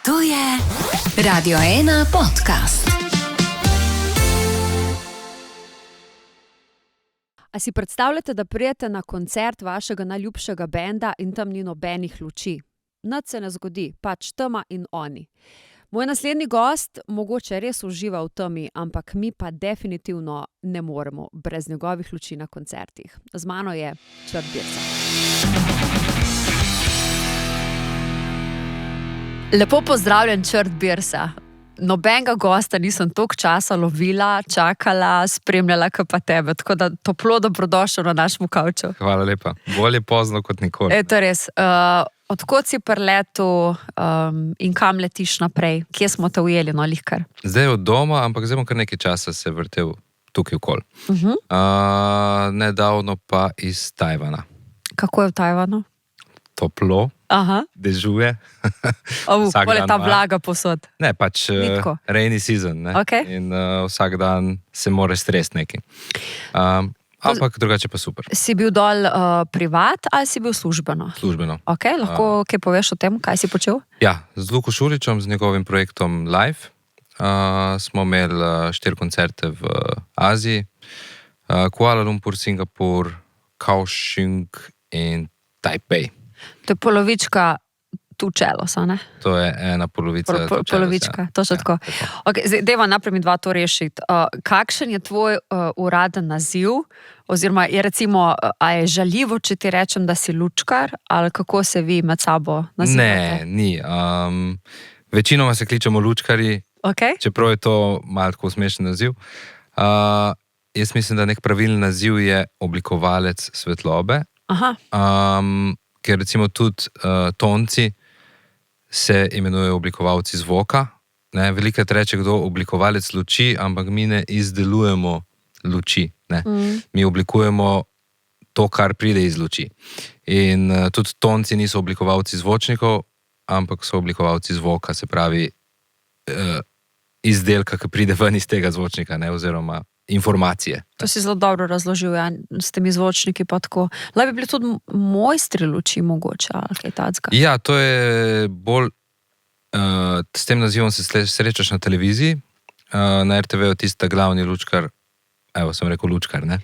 To je Radio 1 podcast. A si predstavljate, da pridete na koncert vašega najljubšega benda in tam ni nobenih luči? Nič se ne zgodi, pač tema in oni. Moj naslednji gost mogoče res uživa v temi, ampak mi pa definitivno ne moremo brez njegovih luči na koncertih. Z mano je Črt Birsa. Lepo pozdravljen, Črt Birsa. Nobenega gosta nisem toliko časa lovila, čakala, spremljala kot pa tebe, tako da toplo dobrodošel na našem kavču. Hvala lepa. Bolje pozno kot nikoli. To je res. Odkot si pri letu in kam letiš naprej? Kje smo te ujeli, no, lihkar? Zdaj od doma, ampak zdaj bom kar nekaj časa se vrtel tukaj okoli. Nedavno pa iz Tajvana. Kako je v Tajvanu? Toplo, Aha. dežuje. Kako je ta vlaga posod? Ne, pač rainy season. Ne? Okay. In vsak dan se mora stresti nekaj. Ampak drugače pa super. Si bil dol privat ali si bil službeno? Službeno. Okay, lahko kaj poveš o tem, kaj si počel? Ja, z Luko Šuričem, z njegovim projektom Live, smo imeli 4 koncerte v Aziji. Kuala Lumpur, Singapur, Kaohsiung in Taipei. To je polovička tu čelosa, ne? To je ena polovica polovička, ja. točno tako. Okay, zdaj, deva naprej mi dva to rešiti. Kakšen je tvoj uraden naziv? Oziroma, je recimo, a je žaljivo, če ti rečem, da si lučkar? Ali kako se vi med sabo nazivate? Ne, ni. Večinoma se kličemo lučkarji, okay. Čeprav je to malo tako smešen naziv. Jaz mislim, da nek pravilen naziv je oblikovalec svetlobe. Aha. Ker recimo tudi tonci se imenujejo oblikovalci zvoka. Velikokrat reče kdo oblikovalec luči, ampak mi ne izdelujemo luči. Ne? Mi oblikujemo to, kar pride iz luči. In tudi tonci niso oblikovalci zvočnikov, ampak so oblikovalci zvoka, se pravi izdelka, ki pride ven iz tega zvočnika, ne? Oziroma informacije. To si zelo dobro razložil, ja, s temi zvočniki pa tako. Lahko bi bili tudi mojstri luči mogoče, ali kaj takega? Ja, to je bolj, s tem nazivom se srečaš na televiziji, na RTV-u tista glavni lučkar, evo, sem rekel lučkar, ne?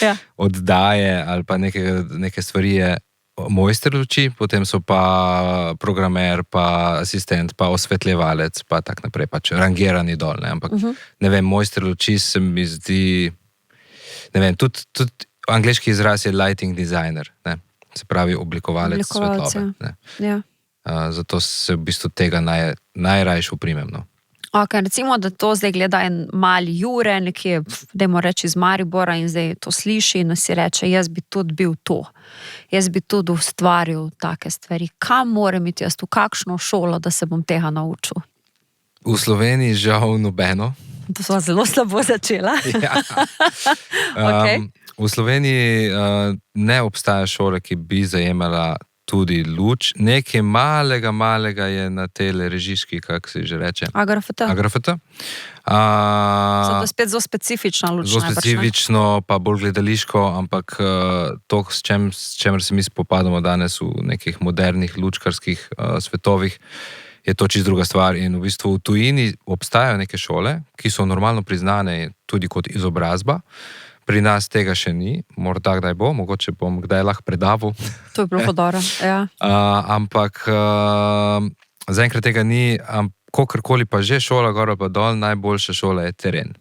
Ja. Oddaje ali pa neke stvari je mojster luči, potem so pa programer, pa asistent, pa osvetljevalec, pa tak naprej, pač rangirani dol, ne, ampak ne vem, mojster luči se mi zdi, ne vem, tudi angleški izraz je lighting designer, ne, se pravi oblikovalec svetlobe, ne. Ja. Zato se v bistvu tega najrajši uprimem, no. Ok, recimo, da to zdaj gleda en mali Jure, nekje, dajmo reči iz Maribora in zdaj to sliši in si reče, jaz bi tudi bil to. Jaz bi tudi ustvaril take stvari. Kam moram iti jaz, v kakšno šolo, da se bom tega naučil? V Sloveniji žal nobeno. To sva zelo slabo začela. Ja. Okay. V Sloveniji ne obstaja šole, ki bi zajemala tudi luč. Nekaj malega je na tele režiški, kako se že reče? Agrafata. Zato je spet zelo specifična luč. Zelo specifično, pa bolj gledališko, ampak to, s čemer se mi spopadamo danes v nekih modernih lučkarskih svetovih, je to čisto druga stvar. In v bistvu v tujini obstajajo neke šole, ki so normalno priznane tudi kot izobrazba. Pri nas tega še ni, morda kdaj bo, mogoče bom kdaj lahko predaval. To je bilo hodoro, ja. Ampak zaenkrat tega ni, kakorkoli pa že šola, gor pa dol, najboljša šola je teren.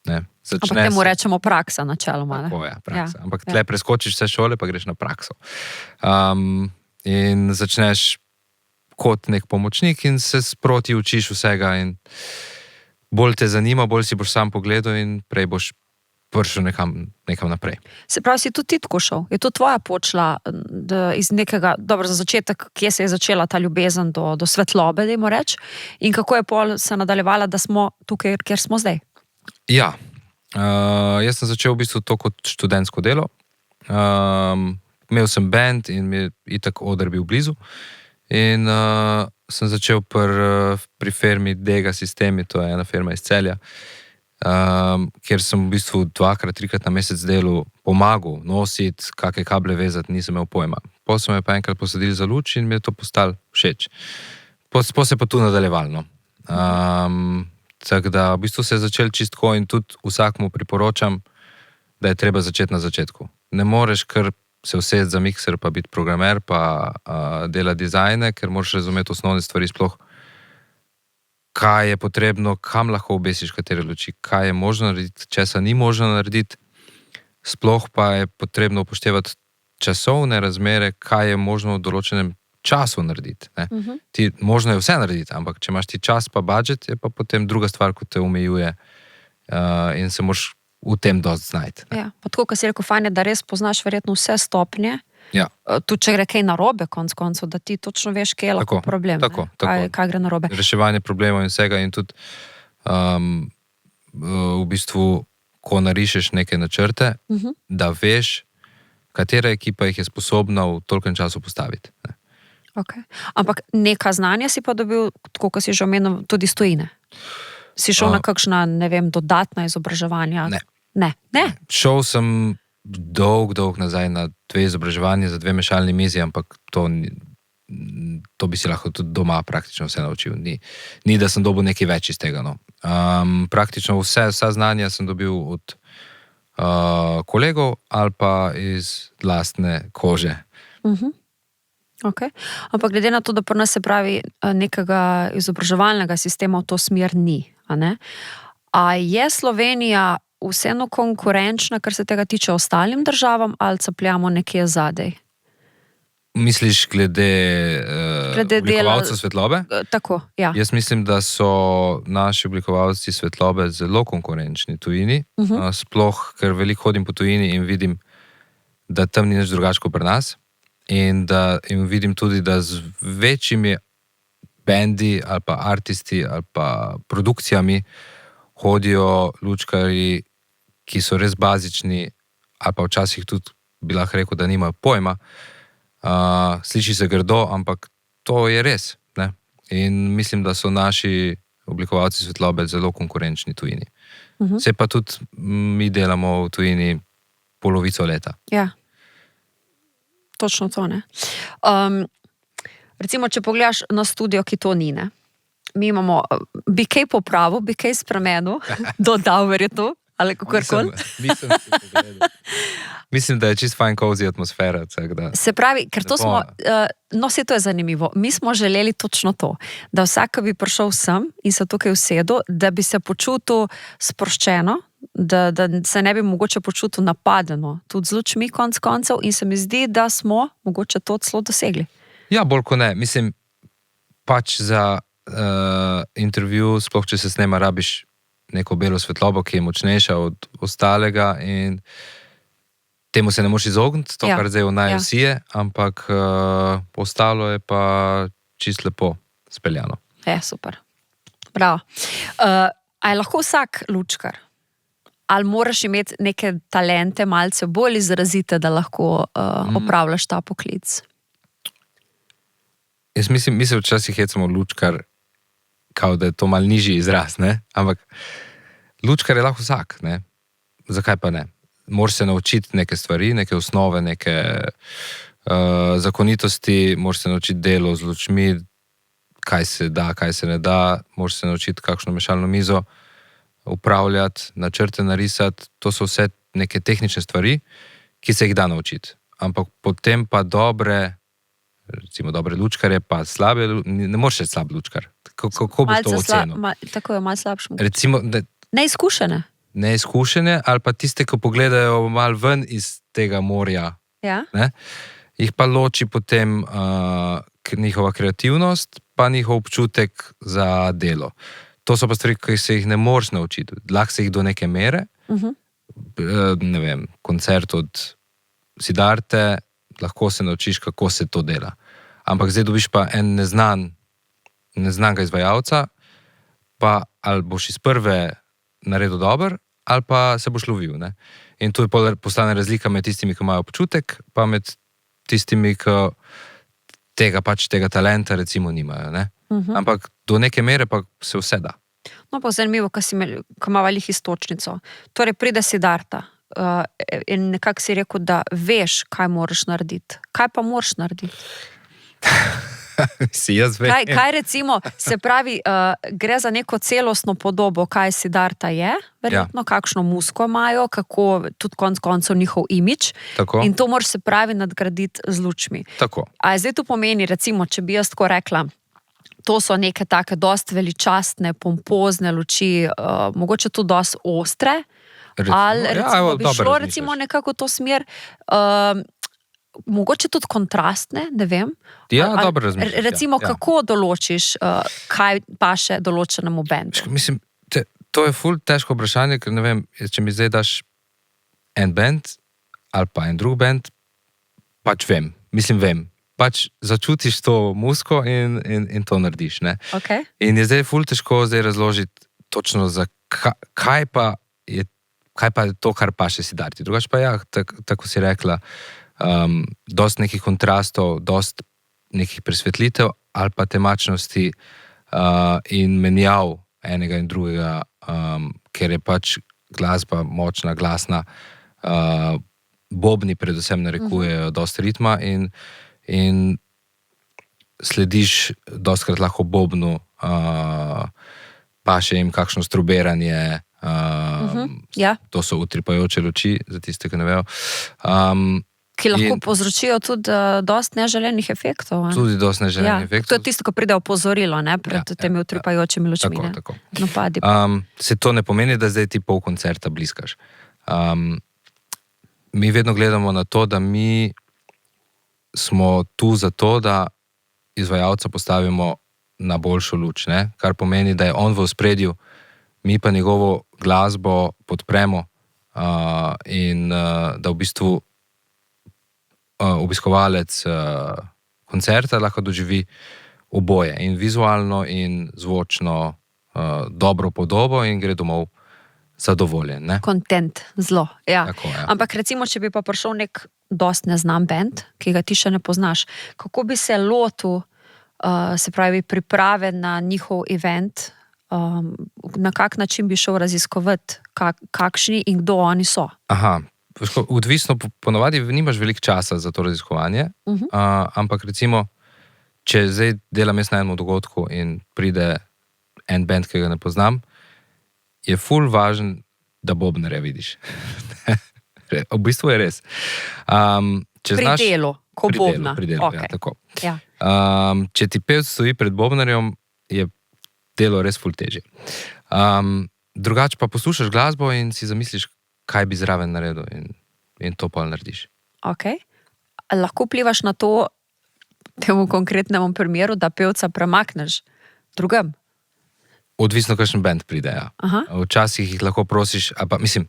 Ampak temu rečemo praksa načeloma. Tako je, praksa. Ja. Ampak tle preskočiš vse šole, pa greš na prakso. In začneš kot nek pomočnik in se sproti učiš vsega in bolj te zanima, bolj si boš sam pogledal in prej boš prišel nekam naprej. Se pravi, si tudi ti tako šel? Je to tvoja počla iz nekega, dobro za začetek, kje se je začela ta ljubezen do svetlobe, dajmo reči, in kako je pol se nadaljevala, da smo tukaj, kjer smo zdaj? Ja, jaz sem začel v bistvu to kot študentsko delo. Imel sem band in mi je itak oder bil blizu. In sem začel pri firmi Dega Sistemi, to je ena firma iz Celja, kjer sem v bistvu 2-krat, 3-krat na mesec delal, pomagal nositi, kakšne kable vezati, nisem imel pojma. Potem so me pa enkrat posadili za luč in mi je to postalo všeč. Po se pa tu nadaljevalno. Tako da v bistvu se je začel čistko in tudi vsakmu priporočam, da je treba začeti na začetku. Ne moreš kar se usesti za mikser, pa biti programer, pa dela dizajne, ker moraš razumeti osnovne stvari sploh, kaj je potrebno, kam lahko obesiš katere luči, kaj je možno narediti, česa ni možno narediti, sploh pa je potrebno upoštevati časovne razmere, kaj je možno v določenem času narediti. Možno je vse narediti, ampak če imaš ti čas pa budžet, je pa potem druga stvar, ko te omejuje in se moraš v tem dosti znajti. Ja, pa tako, ko si rekel, fajn je, da res poznaš verjetno vse stopnje, Ja. tudi če gre kaj narobe konc koncev, da ti točno veš, kje je lahko problem, tako. Kaj gre narobe. Reševanje problemov in vsega in tudi v bistvu, ko narišeš neke načrte, da veš, katera ekipa jih je sposobna v tolkem času postaviti. Okay. Ampak neka znanja si pa dobil, tako kot si že omenil, tudi iz tujine. Si šel na kakšna, ne vem, dodatna izobraževanja? Ne. Šel sem dolg nazaj na 2 izobraževanja za 2 mešalni mizi, ampak to bi si lahko tudi doma praktično vse naučil. Ni da sem dobil nekaj več iz tega. No. Praktično vsa znanja sem dobil od kolegov ali pa iz lastne kože. Okay. Ampak glede na to, da pri nas se pravi nekega izobraževalnega sistema v to smer ni. A je Slovenija vseeno konkurenčna, kar se tega tiče ostalim državam, ali capljamo nekje zadej? Misliš glede oblikovalcev svetlobe? Tako, ja. Jaz mislim, da so naši oblikovalci svetlobe zelo konkurenčni tujini, sploh, ker veliko hodim po tujini in vidim, da tam ni nič drugače kot pri nas. In vidim tudi, da z večjimi bendi ali pa artisti ali pa produkcijami hodijo lučkarji, ki so res bazični ali pa včasih tudi bi lahko rekel, da nimajo pojma. Sliši se grdo, ampak to je res. Ne? In mislim, da so naši oblikovalci svetlobe zelo konkurenčni tujini. Se pa tudi mi delamo v tujini polovico leta. Ja. Točno to, ne. Recimo, če pogledaš na studio, ki to ni, ne. Mi imamo, bi kaj popravil, bi kaj spremenil, dodal verjetno, ali kakorkoli. Nisem si pogledal. Mislim, da je čist fajn cozy atmosfera. Se pravi, ker to smo, no, vse to je zanimivo. Mi smo želeli točno to, da vsak, ki bi prišel sem in se tukaj usedel, da bi se počutil sproščeno, da se ne bi mogoče počutil napadeno, tudi z lučmi konc koncev, in se mi zdi, da smo mogoče to celo dosegli. Ja, bolj ko ne. Mislim, pač za intervju, sploh če se snema, rabiš neko belo svetlobo, ki je močnejša od ostalega in temu se ne moš izogniti, to, kar zdaj vnaj vsi je, ampak ostalo je pa čist lepo speljano. Super. Bravo. A je lahko vsak lučkar? Ali moraš imeti neke talente malce bolj izrazite, da lahko opravljaš ta poklic? Jaz mislim, mi se včasih hecamo lučkar, kao da je to malo nižji izraz, ne? Ampak lučkar je lahko vsak, ne? Zakaj pa ne? Moraš se naučiti neke stvari, neke osnove, neke zakonitosti, moraš se naučiti delo z lučmi, kaj se da, kaj se ne da, moraš se naučiti kakšno mešalno mizo upravljati, načrte narisati, to so vse neke tehnične stvari, ki se jih da naučiti. Ampak potem pa dobre lučkarje, pa slabe, ne moreš biti slab lučkar. Kako bi to ocenil? Tako je, malo slabšem. Recimo, Neizkušene. Neizkušene, ali pa tiste, ki pogledajo malo ven iz tega morja. Ja. Ne? Jih pa loči potem njihova kreativnost, pa njihov občutek za delo. To so pa stvari, ki se jih ne moreš naučiti. Lahko se jih do neke mere. Ne vem, koncert od Siddharte, lahko se naučiš, kako se to dela. Ampak zdaj dobiš pa en neznanega izvajalca, pa ali boš iz prve naredil dober, ali pa se boš lovil. Ne? In tu je postane razlika med tistimi, ki imajo občutek, pa med tistimi, ki tega talenta recimo nimajo. Ne? Ampak do neke mere pa se vse da. No, pa zanimivo, ko ima veliko istočnico. Torej pride Siddharta in nekako si rekel, da veš, kaj moraš narediti. Kaj pa moraš narediti? Si jaz vem. Kaj recimo, se pravi, gre za neko celostno podobo, kaj Siddharta je, verjetno, kakšno musko imajo, kako tudi konec koncev njihov imidž. Tako. In to moraš se pravi nadgraditi z lučmi. Tako. A zdaj to pomeni, recimo, če bi jaz tako rekla, to so neke take dost veličastne, pompozne luči, mogoče tudi dost ostre, ali recimo bi šlo recimo nekako v to smer, mogoče tudi kontrastne, ne vem. Ja, dobro razmišljaš. Recimo, kako določiš, kaj paše določenemu bendu? Mislim, to je ful težko vprašanje, ker ne vem, če mi zdaj daš en bend ali pa en drug bend, pač vem. Pač začutiš to musko in to narediš. Ne? Okay. In je zdaj ful težko zdaj razložiti točno, za kaj pa je to, kar paše Siddharti. Drugače pa ja, tako si rekla, dost nekih kontrastov, dost nekih presvetlitev ali pa temačnosti in menjav enega in drugega, ker je pač glasba močna, glasna, bobni predvsem narekujejo dost ritma in slediš dostkrat lahko bobnu, paše jim kakšno strubiranje, to so utripajoče luči, za tiste, ki ne vejo. Ki lahko povzročijo tudi dost neželenih efektov. Tudi dost neželenih efektov. To je tisto, ko pride opozorilo, ne, pred temi utripajočimi lučmi. Tako. No, se to ne pomeni, da zdaj ti pol koncerta bliskaš. Mi vedno gledamo na to, da mi smo tu zato, da izvajalca postavimo na boljšo luč, ne? Kar pomeni, da je on v ospredju, mi pa njegovo glasbo podpremo in da v bistvu obiskovalec koncerta lahko doživi oboje, in vizualno in zvočno dobro podobo in gre domov zadovoljen. Ne? Content, zelo. Ja. Tako, ja. Ampak recimo, če bi pa prišel nek dost neznan band, ki ga ti še ne poznaš, kako bi se lotil, se pravi, priprave na njihov event, na kak način bi šel raziskovati, kakšni in kdo oni so? Aha, odvisno, ponovadi nimaš veliko časa za to raziskovanje, ampak recimo, če zdaj delam jaz na enem dogodku in pride en band, ki ga ne poznam, je ful važen, da bobnarja vidiš. V bistvu je res. Pri delu, ko bobna. Pri delu, okay. Ja, tako. Ja. Če ti pevc stoji pred bobnarjem, je delo res ful težje. Drugače pa poslušaš glasbo in si zamisliš, kaj bi zraven naredil in to pa narediš. Ok. Lahko vplivaš na to, temu konkretnemu primeru, da pevca premakneš drugem? Odvisno, kakšen band pride, ja. Včasih jih lahko prosiš, pa mislim,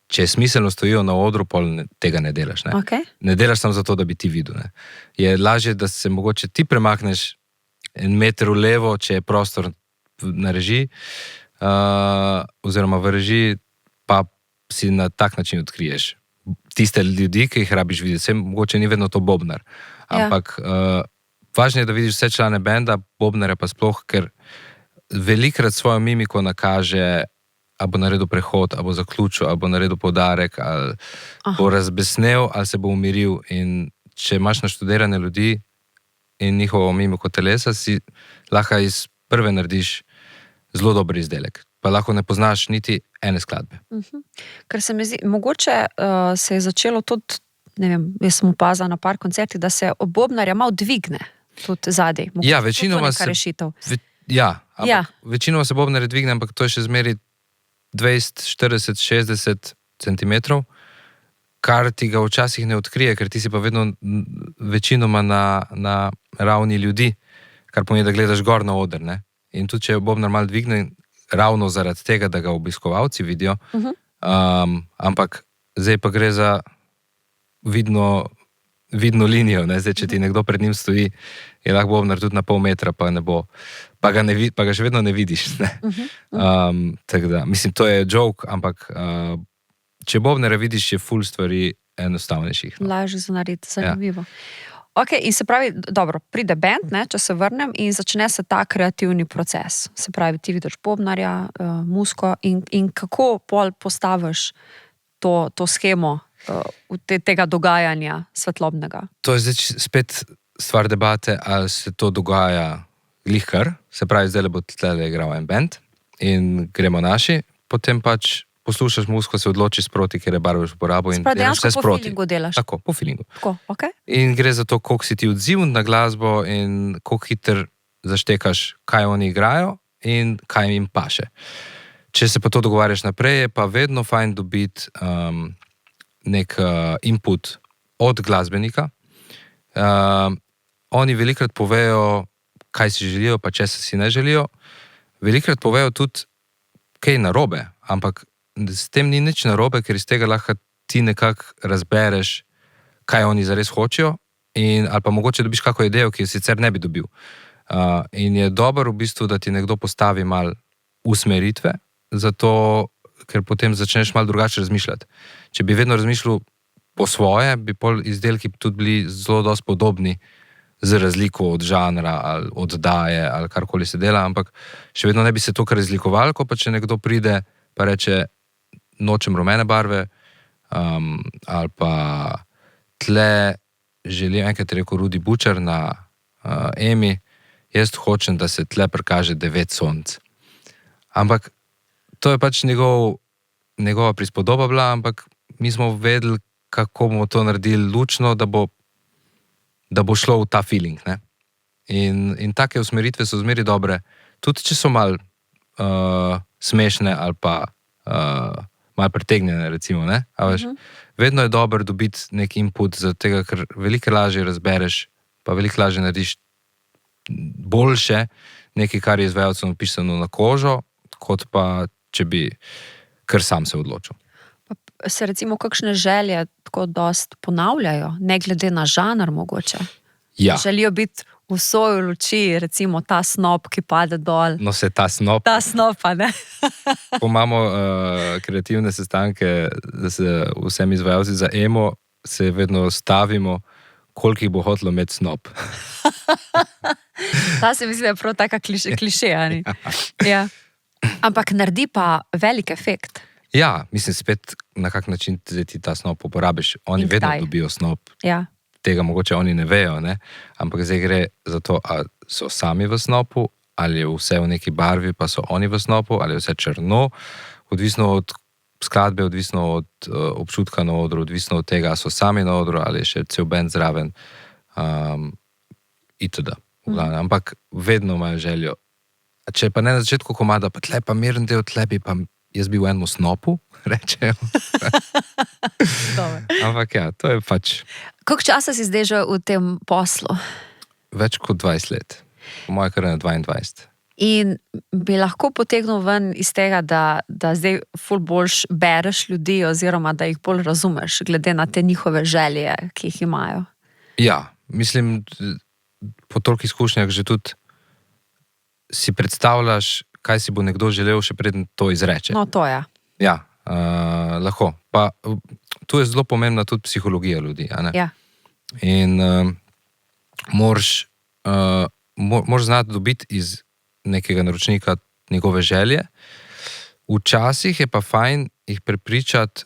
če smiselno stojijo na odru, pol tega ne delaš. Ne, ne delaš samo zato, da bi ti videl. Ne. Je lažje, da se mogoče ti premakneš en meter v levo, če je prostor na režiji, oziroma v režiji, pa si na tak način odkriješ tiste ljudi, ki jih rabiš videti. Vse mogoče ni vedno to bobnar. Ampak važno je, da vidiš vse člane benda, bobnare pa sploh, ker velikrat svojo mimiko nakaže, ali bo naredil prehod, ali bo zaključil, ali bo naredil poudarek, ali bo razbesnel, ali se bo umiril. In če imaš naštudirane ljudi in njihovo mimiko telesa, si lahko iz prve narediš zelo dober izdelek. Pa lahko ne poznaš niti ene skladbe. Ker se mi zdi, mogoče se je začelo tudi, ne vem, jaz sem opazila na par koncertih, da se bobnarja malo dvigne tudi zadaj. Ja, večinoma se... večinoma se bobnarja dvigne, ampak to je še zmeri 20, 40, 60 centimetrov, kar ti ga včasih ne odkrije, ker ti si pa vedno večinoma na ravni ljudi, kar pomeni, da gledaš gor na oder, ne? In tudi, če bobnar malo dvigne, ravno zaradi tega, da ga obiskovalci vidijo, ampak zdaj pa gre za vidno linijo, ne? Zdaj, če ti nekdo pred njim stoji, je lahko bobnar tudi na pol metra, pa ne bo, pa ga še vedno ne vidiš, ne? Tako da, mislim, to je joke, ampak če bobnare vidiš, je ful stvari enostavnejših. Lažje za narediti, zanimivo. Ok, in se pravi, dobro, pride band, ne, če se vrnem, in začne se ta kreativni proces. Se pravi, ti vidiš bobnarja, musko in kako pol postaviš to schemo tega dogajanja svetlobnega? To je zdaj spet stvar debate, ali se to dogaja glihkar, se pravi, zdaj bo tle igral en band in gremo naši, potem pač poslušaš muziko, se odločiš sproti, ker je barvo uporabo in delaš vse sproti. po feelingu delaš. Tako, po feelingu. Tako, okay. In gre za to, koliko si ti odziv na glasbo in koliko hiter zaštekaš, kaj oni igrajo in kaj jim paše. Če se pa to dogovarjaš naprej, je pa vedno fajn dobiti nek input od glasbenika. Oni velikrat povejo, kaj si želijo, pa česa si ne želijo. Velikrat povejo tudi, kaj narobe, ampak s tem ni nič narobe, ker iz tega lahko ti nekako razbereš, kaj oni zares hočejo, ali pa mogoče dobiš kako idejo, ki jo sicer ne bi dobil. In je dobro v bistvu, da ti nekdo postavi mal usmeritve, zato, ker potem začneš mal drugače razmišljati. Če bi vedno razmišljal po svoje, bi pol izdelki tudi bili zelo dosti podobni, z razliko od žanra ali oddaje ali karkoli se dela, ampak še vedno ne bi se to kar razlikovalo, ko pa če nekdo pride pa reče, nočem rumene barve, ali pa tle želim, enkrat rekel Rudi Bučar na Emi, jaz hočem, da se tle prikaže 9 sonc. Ampak to je pač njegova prispodoba bila, ampak mi smo vedeli, kako bomo to naredili lučno, da bo šlo v ta feeling. Ne? In take usmeritve so zmeri dobre, tudi če so mal smešne ali pa mal pretegnjene, recimo. Ne? Vedno je dobro dobiti nek input, zato ker veliko lažje razbereš, pa veliko lažje narediš boljše nekaj, kar je izvajalcu napisano na kožo, kot pa če bi kar sam se odločil. Se recimo kakšne želje tako dost ponavljajo, ne glede na žanr mogoče? Ja. Želijo biti v soju luči, recimo ta snop, ki pade dol. No, se ta snop. Ta snopa, ne? Ko imamo kreativne sestanke z vsemi izvajalci za emo, se vedno stavimo, koliko jih bo hotelo imeti snop. Ta se misli, da je prav taka klišeja, ni? Ja. Ampak naredi pa velik efekt. Ja, mislim, spet na kak način ti ta snop uporabiš. Oni In vedno kdaj? dobijo snop. Ja. Tega mogoče oni ne vejo, ne? Ampak zdaj gre za to, ali so sami v snopu, ali je vse v neki barvi, pa so oni v snopu, ali je vse črno, odvisno od skladbe, odvisno od občutka na odru, odvisno od tega, ali so sami na odru, ali je še cel band zraven, itd. Ampak vedno imajo željo. Če pa ne na začetku komada, pa tle pa miren del, tle bi pa jaz bil v enem snopu, rečejo. Ampak ja, to je pač... Koliko časa si zdaj že v tem poslu? Več kot 20 let. Po moje kar na 22. In bi lahko potegnil ven iz tega, da zdaj ful boljš bereš ljudi oziroma da jih bolj razumeš, glede na te njihove želje, ki jih imajo. Ja, mislim, po toliko izkušnjah že tudi si predstavljaš, kaj si bo nekdo želel, še preden to izreče. No, to je. Ja, lahko. Pa tu je zelo pomembna tudi psihologija ljudi. A ne? Ja. In moraš znati dobiti iz nekega naročnika njegove želje. Včasih je pa fajn jih prepričati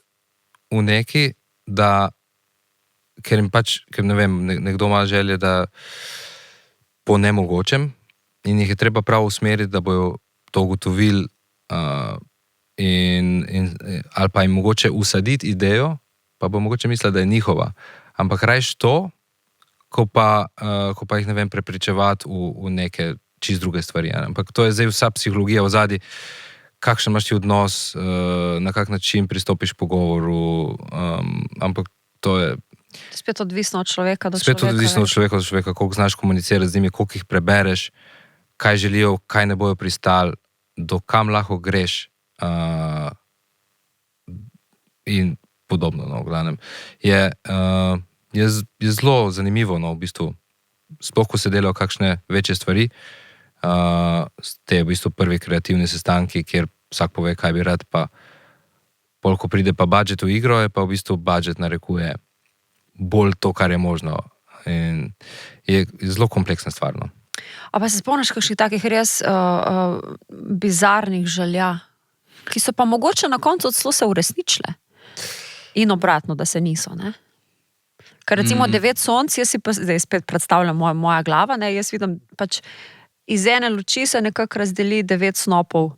v neki, da ker ne vem, nekdo ima želje, da po nemogočem in jih je treba prav usmeriti, da bojo to ugotovili ali pa jim mogoče usaditi idejo, pa bo mogoče misliti, da je njihova. Ampak rajš to, ko pa jih, ne vem, prepričevati v neke čist druge stvari. Ampak to je zdaj vsa psihologija v zadnji, kakšen imaš ti odnos, na kak način pristopiš pogovoru, ampak to je... Spet odvisno od človeka do človeka. Spet odvisno od človeka do človeka, koliko znaš komunicirati z njimi, koliko jih prebereš, kaj želijo, kaj ne bojo pristali, do kam lahko greš in podobno, no, v glavnem. Je zelo zanimivo, no, v bistvu, sploh ko se delajo kakšne večje stvari, te v bistvu prvi kreativni sestanki, kjer vsak pove, kaj bi rad, pa pol, ko pride pa budžet v igro, je pa v bistvu budžet narekuje bolj to, kar je možno. In je zelo kompleksna stvar, no. A pa se spomniš kakšnih takih res bizarnih želja, ki so pa mogoče na koncu celo se uresničile? In obratno, da se niso, ne? Ker recimo 9 sonc, jaz si pa zdaj spet predstavljam moja glava, ne, jaz vidim pač iz ene luči se nekako razdeli 9 snopov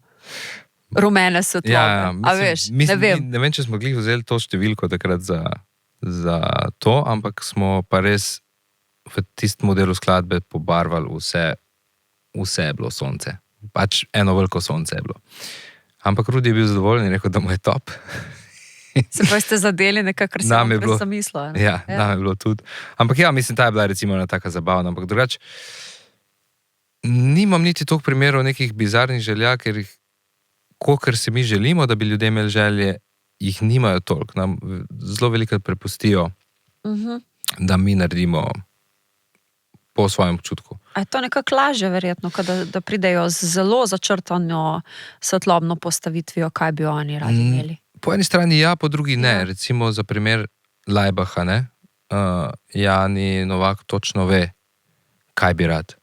rumene svetlobe. A veš, ne vem. Ne vem, če smo glih vzeli to številko takrat za to, ampak smo pa res v tistem modelu skladbe pobarvali vse je bilo sonce. Pač eno veliko sonce je bilo. Ampak Rudi je bil zadovoljen in rekel, da mu je top. Se pa ste zadeli nekako, kar sem vam prej zamislila. Ja, nam je bilo tudi. Ampak ja, mislim, ta je bila recimo ena taka zabavna. Ampak drugače, nimam niti toliko primerov nekih bizarnih želja, ker kolikor se mi želimo, da bi ljudje imeli želje, jih nimajo toliko. Nam zelo veliko prepustijo, da mi naredimo po svojem občutku. A je to nekako lažje verjetno, da pridejo z zelo začrtano svetlobno postavitvijo, kaj bi oni radi imeli? Po eni strani ja, po drugi ne. Recimo za primer Lajbaha, ne? Jani Novak točno ve, kaj bi rad.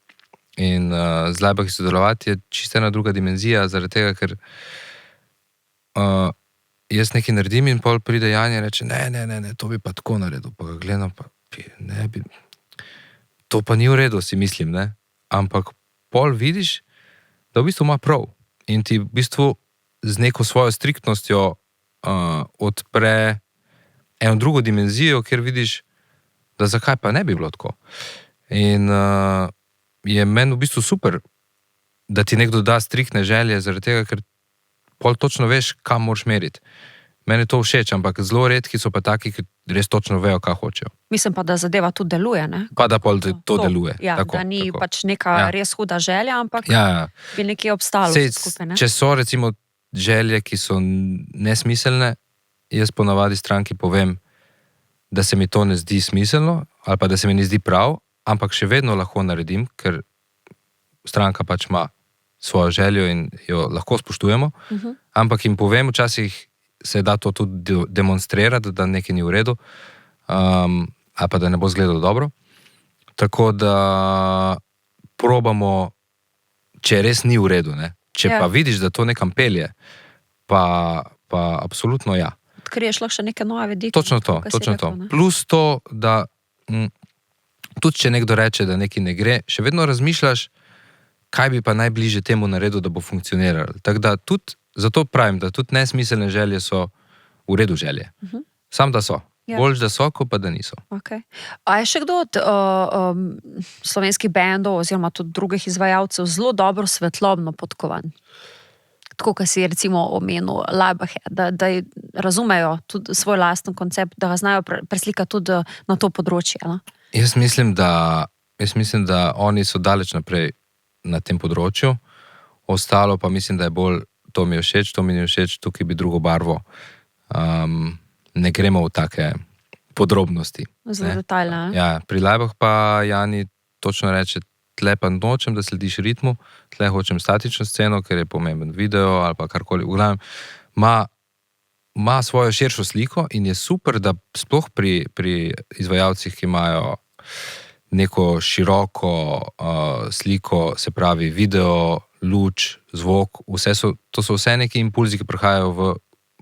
In z Lajbahi sodelovati je čisto ena druga dimenzija, zaradi tega, ker jaz nekaj naredim in pol pride Jani in reče, ne, to bi pa tako naredil. Pa ga gledam, pa ne bi... To pa ni v redu, si mislim, ne? Ampak pol vidiš, da v bistvu ima prav. In ti v bistvu z neko svojo striktnostjo odpre eno drugo dimenzijo, kjer vidiš, da zakaj pa ne bi bilo tako. In je meni v bistvu super, da ti nekdo da striktne želje, zaradi tega, ker pol točno veš, kam moraš meriti. Meni je to všeč, ampak zelo redki so pa taki, ki res točno vejo, kaj hočejo. Mislim pa, da zadeva tudi deluje, ne? Pa da pol to deluje. Ja, tako, da ni pač neka res huda želja, ampak bi nekje obstalo skupaj, ne? Če so recimo želje, ki so nesmiselne, jaz ponavadi stranki povem, da se mi to ne zdi smiselno, ali pa da se mi ne zdi prav, ampak še vedno lahko naredim, ker stranka pač ima svojo željo in jo lahko spoštujemo, ampak jim povem, včasih se da to tudi demonstrirati, da nekaj ni v redu, ali pa da ne bo izgledalo dobro. Tako da probamo, če res ni v redu, ne? Če pa vidiš, da to nekam pelje, pa absolutno ja. Odkriješ lahko še neke nove vidike. Točno to. Plus to, da tudi če nekdo reče, da nekaj ne gre, še vedno razmišljaš, kaj bi pa najbliže temu naredil, da bo funkcioniralo. Tako da tudi, zato pravim, da tudi nesmiselne želje so v redu želje. Sam da so. Boljš da so, kot pa da niso. Okay. A je še kdo od slovenskih bendov oziroma tudi drugih izvajalcev zelo dobro svetlobno podkovan? Tako, kot si recimo omenil Lajbahe, da razumejo tudi svoj lasten koncept, da ga znajo preslikati tudi na to področje. Ne? Jaz mislim, da oni so daleč naprej na tem področju. Ostalo pa mislim, da je bolj to mi je všeč, to mi ni všeč, tukaj bi drugo barvo. Ne gremo v take podrobnosti. Zelo detaljne. Ja, pri Lajbah pa Jani točno reče, tle pa nočem, da slediš ritmu, tle hočem statično sceno, ker je pomemben video ali pa karkoli. V glavnem, ima svojo širšo sliko in je super, da sploh pri izvajalcih, ki imajo neko široko sliko, se pravi video, luč, zvok, to so vse neki impulzi, ki prihajajo v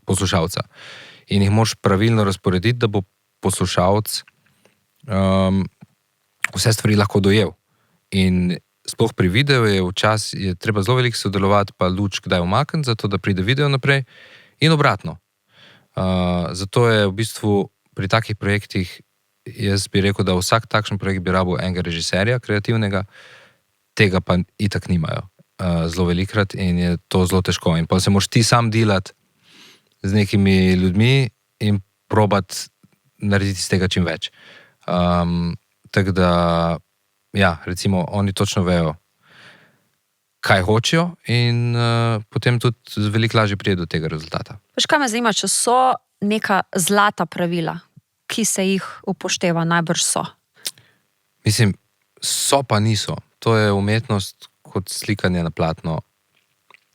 poslušalca. In jih moraš pravilno razporediti, da bo poslušalec vse stvari lahko dojel. In sploh pri videu je treba zelo veliko sodelovati, pa luč kdaj umakniti, zato da pride video naprej in obratno. Zato je v bistvu pri takih projektih, jaz bi rekel, da vsak takšen projekt bi rabil enega režiserja kreativnega, tega pa itak nimajo zelo velikrat in je to zelo težko. In pa se moraš ti sam delati z nekimi ljudmi in probati narediti iz tega čim več. Tako da, ja, recimo, oni točno vejo, kaj hočejo in potem tudi veliko lažje pride do tega rezultata. Veš, kaj me zanima, če so neka zlata pravila, ki se jih upošteva, najbrž so? Mislim, so pa niso. To je umetnost kot slikanje na platno.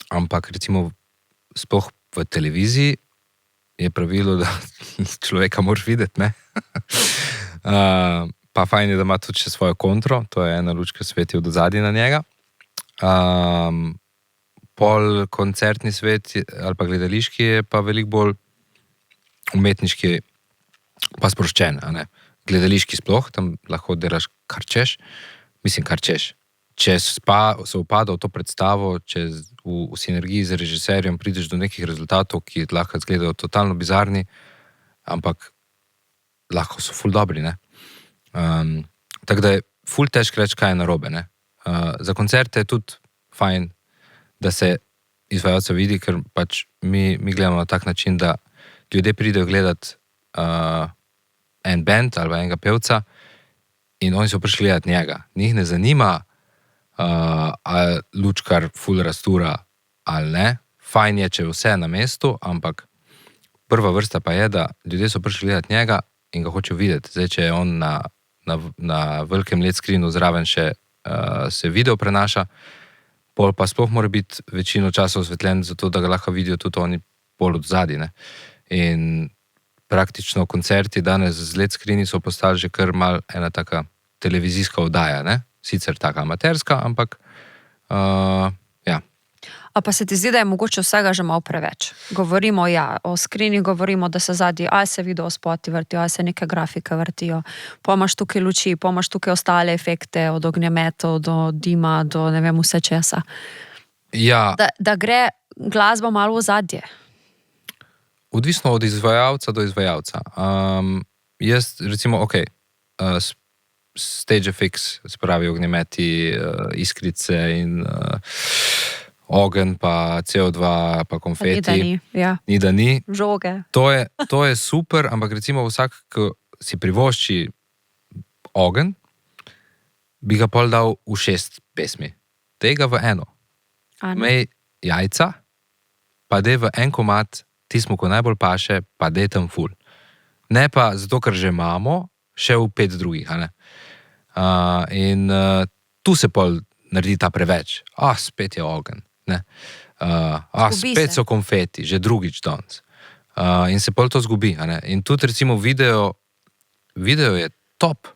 Ampak recimo sploh v televiziji je pravilo, da človeka moraš videti, ne? Pa fajn je, da ima tudi še svojo kontro, to je ena luč, ki sveti od ozadja na njega. Pol koncertni svet ali pa gledališki je pa veliko bolj umetniški pa sproščen, a ne? gledališki sploh, tam lahko delaš kar češ. Mislim, kar češ. Če se upada v to predstavo, če v sinergiji z režiserjem prideš do nekih rezultatov, ki lahko izgledajo totalno bizarni, ampak lahko so ful dobri, ne. Tako da je ful težko reči, kaj je narobe, ne. Za koncerte je tudi fajn, da se izvajalca vidi, ker pač mi gledamo na tak način, da ljudje pridejo gledati en band ali enega pevca in oni so prišli gledati njega. Njih ne zanima, ali lučkar ful rastura ali ne. Fajn je, če je vse na mestu, ampak prva vrsta pa je, da ljudje so prišli gledati njega in ga hočejo videti. Zdaj, če je on na velikem LED screenu zraven še se video prenaša, pol pa sploh mora biti večino časa osvetljen, zato da ga lahko vidijo tudi oni pol od zadaj, ne. In praktično koncerti danes z LED screeni so postali že kar mal ena taka televizijska oddaja, ne. Sicer taka amaterska, ampak ja. A pa se ti zdi, da je mogoče vsega že malo preveč? Govorimo, o screeni govorimo, da se zadnji, se video spoti vrtijo, se neke grafike vrtijo, pa imaš tukaj luči, pa imaš tukaj ostale efekte, od ognjemetov do dima, do ne vem, vse česa. Ja. Da gre glasba malo v zadje. Odvisno od izvajalca do izvajalca. Jaz, recimo, stage effects, se pravi ognjemeti, iskrice in ogenj, pa CO2, pa konfeti. Ni da ni. Žoge. To je super, ampak recimo vsak, ki si privošči ogenj, bi ga pol dal v 6 pesmi. Tega v eno. Mej jajca, pa dej v en komad, tismo, ko najbolj paše, pa dej tam ful. Ne pa zato, ker že imamo, še v 5 drugih, a ne. In tu se pol naredi ta preveč. Spet je ogenj. Ne. Spet so konfeti, že drugič danes. In se pol to zgubi. A ne. In tudi recimo video je top,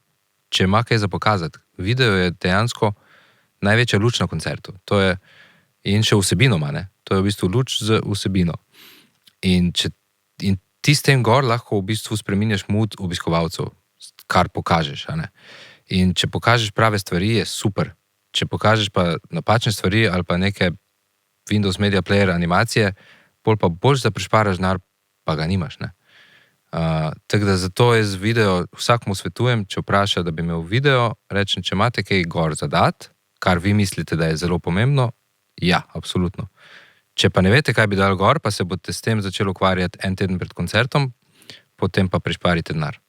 če ima kaj za pokazati. Video je dejansko največja luč na koncertu. To je, in še vsebino ima, ne. To je v bistvu luč z vsebino. In ti s tem gor lahko v bistvu spreminjaš mood obiskovalcev, kar pokažeš, a ne. In če pokažeš prave stvari, je super. Če pokažeš pa napačne stvari ali pa neke Windows Media Player animacije, pol pa boljš, da prišparaš denar, pa ga nimaš, ne. Tako da zato jaz video vsakmu svetujem, če vpraša, da bi imel video, rečem, če imate kaj gor zadat, kar vi mislite, da je zelo pomembno, ja, absolutno. Če pa ne veste, kaj bi dal gor, pa se boste s tem začeli ukvarjati en teden pred koncertom, potem pa prišparite denar.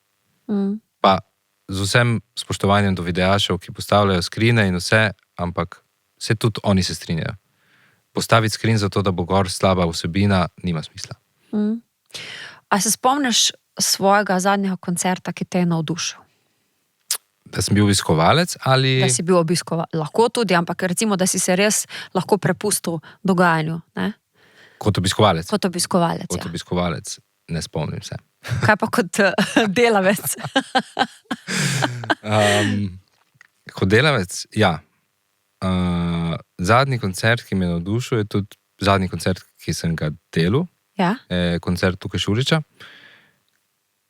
Pa z vsem spoštovanjem do videašev, ki postavljajo skrine in vse, ampak se tudi oni se strinjajo. Postaviti skrin za to, da bo gor slaba vsebina, nima smisla. A se spomniš svojega zadnjega koncerta, ki te je navdušil? Da sem bil obiskovalec ali... Da si bil obiskovalec, lahko tudi, ampak recimo, da si se res lahko prepustil dogajanju, ne? Kot obiskovalec? Kot obiskovalec, Kot obiskovalec, ne spomnim se. Kaj pa kot delavec? Kot delavec, ja. Zadnji koncert, ki me je navdušil, je tudi zadnji koncert, ki sem ga delal. Ja. Koncert tukaj Šuriča,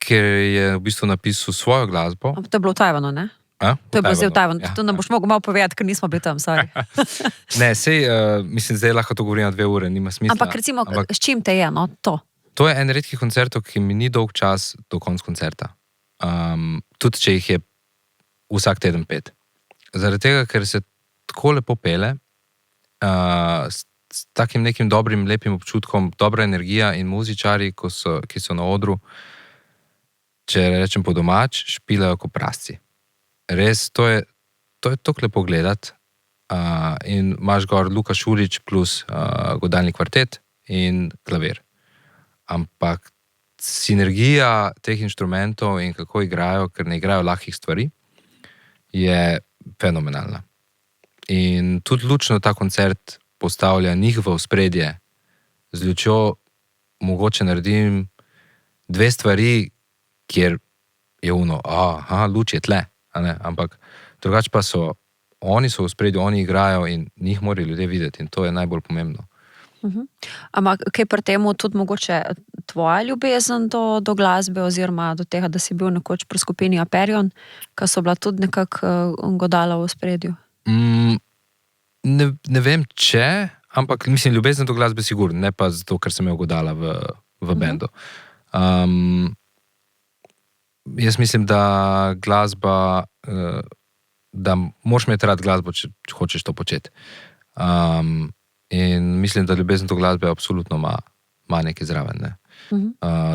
ker je v bistvu napisal svojo glasbo. To je bilo v Tajvanu, ne? To je bilo zdaj v Tajvanu. To nam boš mogel malo povedati, ker nismo bili tam, sorry. Ne, sej, mislim, zdaj lahko to govorim na 2 ure, nima smisla. Ampak recimo, s čim te je, no, to? To je en redkih koncertov, ki mi ni dolg čas do konca koncerta. Tudi, če jih je vsak teden 5. Zaradi tega, ker se tako lepo pele, s takim nekim dobrim, lepim občutkom, dobra energija in muzičari, ki so na odru, če rečem po domač, špilajo kot prasci. Res, to je tako lepo gledati. In imaš gor Luka Šurič plus godalni kvartet in klavir. Ampak sinergija teh inštrumentov in kako igrajo, ker ne igrajo lahkih stvari, je fenomenalna. In tudi lučno ta koncert postavlja njih v ospredje. Z lučjo mogoče naredim 2 stvari, kjer je luč je tle, a ne? Ampak drugače pa oni so v ospredju, oni igrajo in njih morajo ljudje videti in to je najbolj pomembno. Ampak kaj pri temu tudi mogoče tvoja ljubezen do glasbe oziroma do tega, da si bil nekoč pri skupini Aperion, ki so bila tudi nekako godala v ospredju? Ne vem, če, ampak mislim, ljubezen do glasbe sigurno, ne pa zato, ker sem jo godala v bendu. Jaz mislim, da glasba, da moraš imeti rad glasbo, če hočeš to početi. In mislim, da ljubezen do glasbe absolutno ima nekaj zraven. Ne?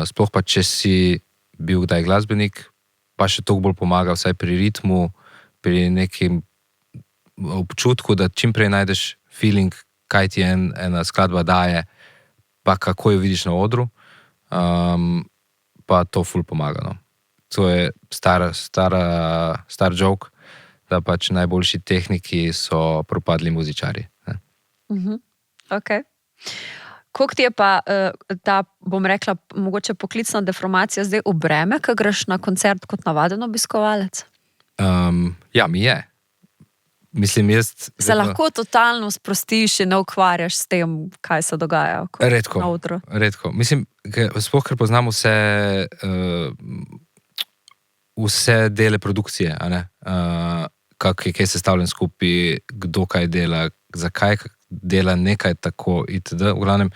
Sploh pa, če si bil kdaj glasbenik, pa še toliko bolj pomaga, vsaj pri ritmu, pri nekem občutku, da čim prej najdeš feeling, kaj ti ena skladba daje, pa kako jo vidiš na odru, pa to ful pomaga. No. To je star joke, da pač najboljši tehniki so propadli muzičari. Ok. Koliko ti je pa ta, bom rekla, mogoče poklicna deformacija zdaj v breme, ko greš na koncert kot navaden obiskovalec? Ja, mi je. Mislim, jaz... Se lahko totalno sprostiš in ne ukvarjaš s tem, kaj se dogaja na odru? Redko. Mislim, sploh, ker poznam vse dele produkcije, a ne? Kaj je sestavljen skupaj, kdo kaj dela, zakaj dela nekaj tako itd. V glavnem,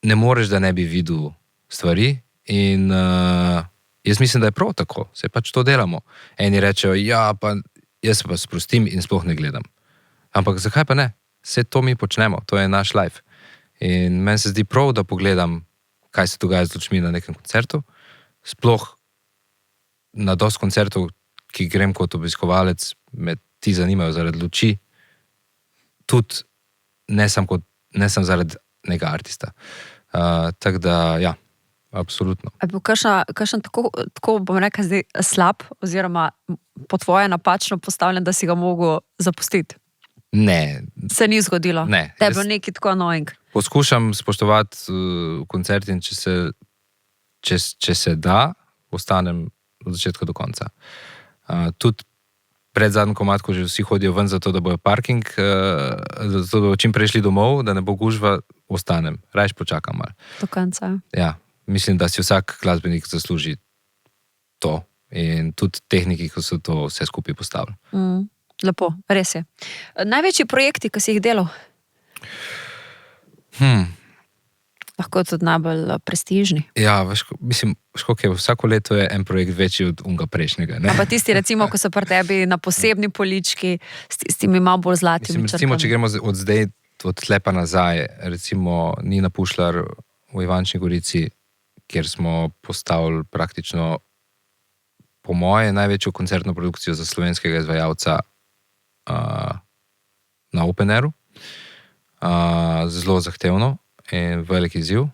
ne moreš, da ne bi videl stvari in jaz mislim, da je prav tako, se pač to delamo. Eni rečejo, ja, pa jaz se pa sprostim in sploh ne gledam. Ampak zakaj pa ne? Vse to mi počnemo, to je naš life. In meni se zdi prav, da pogledam, kaj se dogaja z lučmi na nekem koncertu. Sploh na dosti koncertov, ki grem kot obiskovalec, me ti zanimajo zaradi luči, tudi ne sem zaradi nekega artista. Tako da, ja, absolutno. A je bil kakšen tako, bom rekel, zdaj slab, oziroma po tvoje napačno postavljen, da si ga mogel zapustiti? Ne. Se ni zgodilo? Ne. Te je bil neki tako annoying? Poskušam spoštovati koncert in če se da, ostanem od začetka do konca. Tudi pred zadnjim komad, ko že vsi hodijo ven zato, da bojo parking, zato, da bojo čim prešli domov, da ne bo gužva, ostanem. Rajš počakam malo. Do konca. Ja, mislim, da si vsak glasbenik zasluži to in tudi tehniki, ko so to vse skupaj postavili. Lepo, res je. Največji projekti, ki si jih delal? Lahko tudi najbolj prestižni. Ja, mislim, vsako leto je en projekt večji od unga prejšnjega. Ne? A pa tisti, recimo, ko so pri tebi na posebni polički, s temi malo bolj zlatimi črtami. Recimo, če gremo od zdaj, od tlepa nazaj, recimo Nina Pušlar v Ivančni Gorici, kjer smo postavili praktično po moje največjo koncertno produkcijo za slovenskega izvajalca na Open Airu. Zelo zahtevno in velik izziv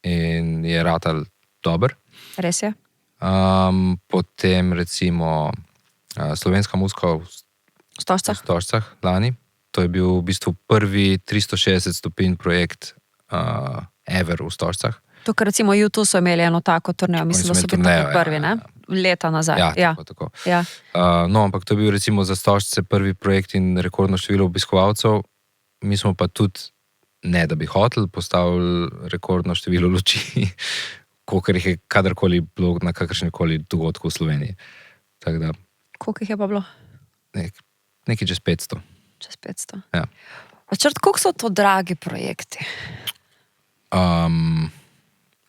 in je ratal dober. Res je. Potem recimo slovenska muzika v Stožcah lani. To je bil v bistvu prvi 360 stopinj projekt ever v Stožcah. To, kar recimo YouTube so imeli eno tako turnejo, mislim, da so bili tako prvi, ne? Leta nazaj. Ja, tako. Ja. No, ampak to je bil recimo za Stožce prvi projekt in rekordno število obiskovalcev. Mi smo pa tudi, ne da bi hoteli, postavili rekordno število luči, kolikor jih je kadarkoli bilo na kakršnikoli dogodku v Sloveniji. Tako da... Koliko jih je pa bilo? Nekaj čez 500. Čez 500. Ja. Koliko so to dragi projekti?